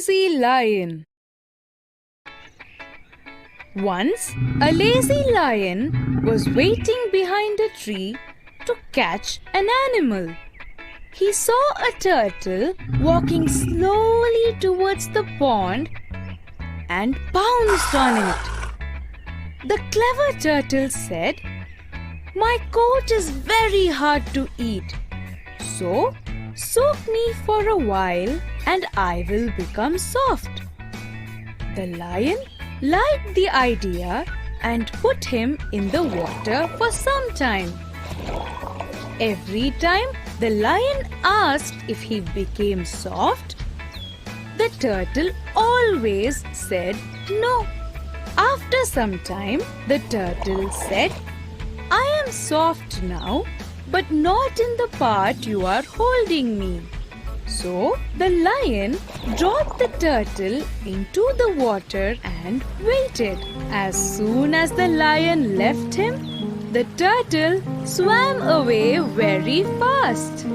lazy lion. Once, a lazy lion was waiting behind a tree to catch an animal. He saw a turtle walking slowly towards the pond and pounced on it. The clever turtle said, "My coat is very hard to eat, so soak me for a while and I will become soft." The lion liked the idea and put him in the water for some time. Every time the lion asked if he became soft, the turtle always said no. After some time, the turtle said, "I am soft now, but not in the part you are holding me." So the lion dropped the turtle into the water and waited. As soon as the lion left him, the turtle swam away very fast.